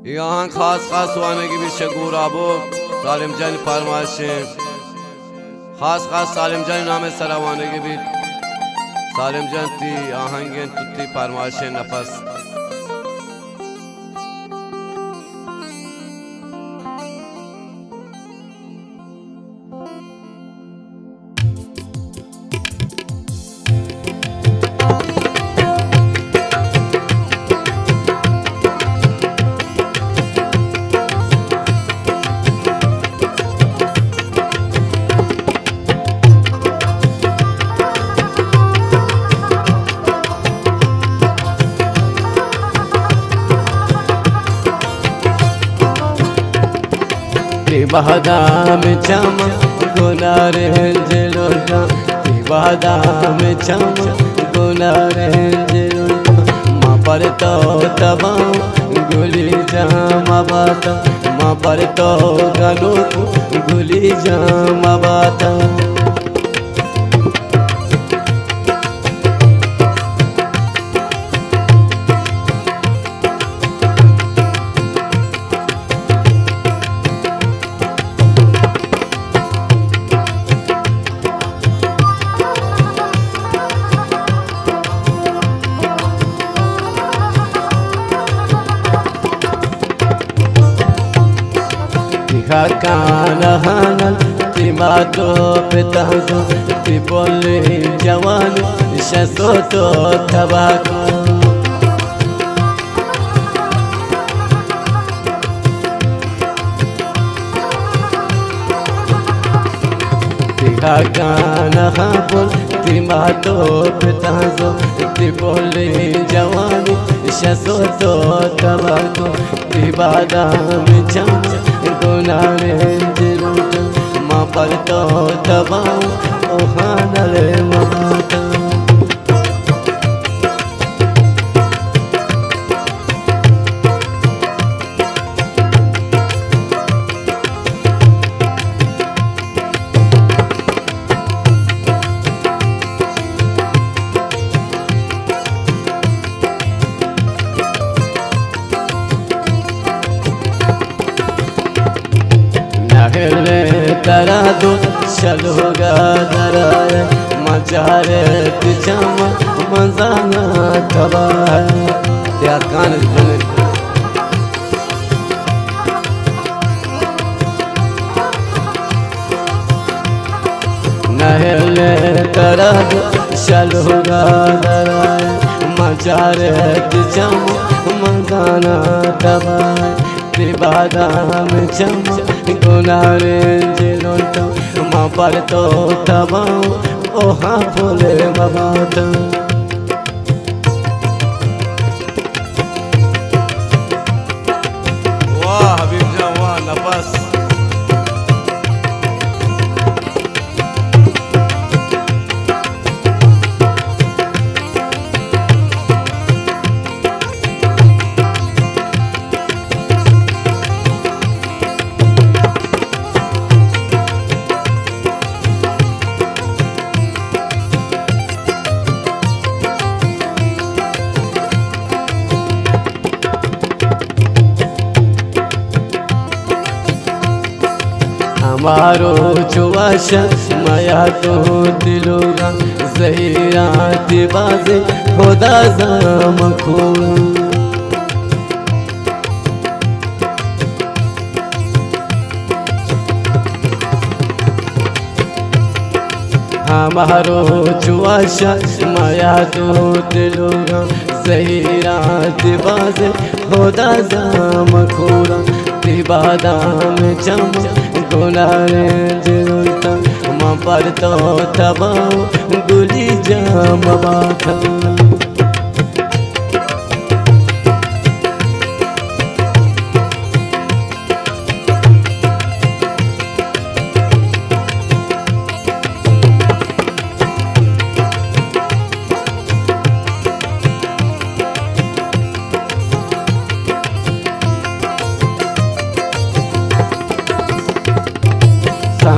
यहाँ खास खास वाने की भी शगूर आबो सालिम जान फरमाइशे खास खास सालिम जान नाम सरावाने की भी सालिम जान ती आहंगे तुत्ती फरमाइशे नफस बादाम चम गुनारे जलोटा बादाम चम गुनारे जलोटा माँ पर तो तबा गुली जाम बाता माँ पर तो गलो गुली जाम बाता Kakana hanal timato petazo tipole jawani shasoto tabako Kakana hanal timato petazo tipole jawani shasoto tabako ibadam chama गुनारे जरूर माँ पर तो दबाओ ओ खानले माता करा दो चलोगा दराए मचारे पिछामा मजाना कबा त्या कान नहले करा दो चलोगा दराए मचारे पिछामा मजाना कबा बादाम चम गुनारे जलोटा माँ पर तो तबाओ ओ हाँ फूले बाबा वाह हबीब जान वाह नफस हमारो चुवाश माया तो दिलोगा ज़हीरात बाज़े खुदा जाम खोड़ा हमारो चुवाश माया तो दिलोगा ज़हीरात बाज़े खुदा जाम खोड़ा बादाम चम गुनारे जरूरता माँ पर तो तबाओ गुली जाम बाता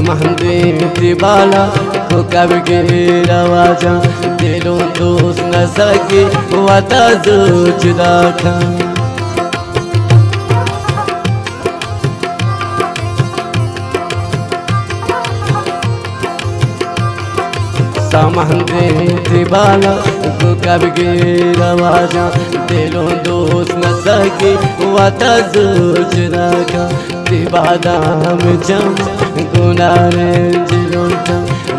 महंदी बाला को कब के रवाजा दिलों दोस्त न सके वता जो जुदा था महंदे दिबाला को कब गिरवाजा दिलों दोस्त न सके वाता जोजरा का दिबादाम जम गुनारे जिलों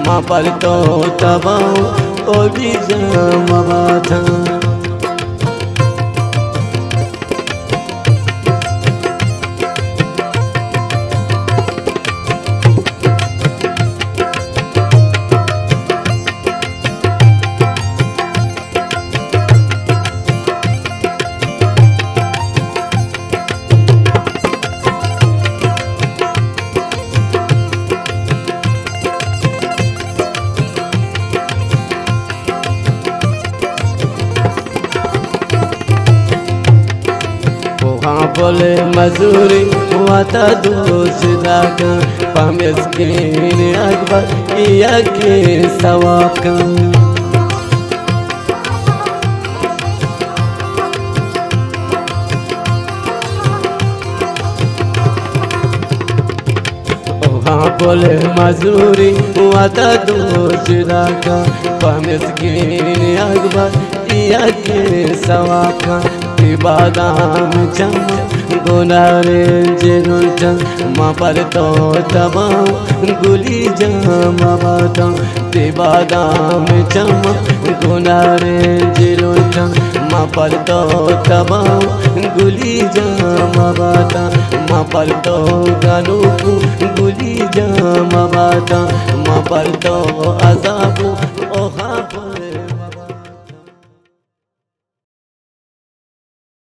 माँ पर तो तबाओ ओ भी जम बाधा बोले मजूरी हुआ था दूसरा का पमिस्कीन अकबर या के सवाब का बोले मजूरी हुआ था दूसरा का पमिस्कीन अकबर या के सवाब का बादाम चम गुनारे जिरुंचा माँ पर तो तबाऊ गुली जामा बादा बादाम चम गुनारे जिरुंचा माँ पर तो तबाऊ गुली जामा बादा माँ पर तो गालू गुली जामा बादा माँ पर तो अजाबू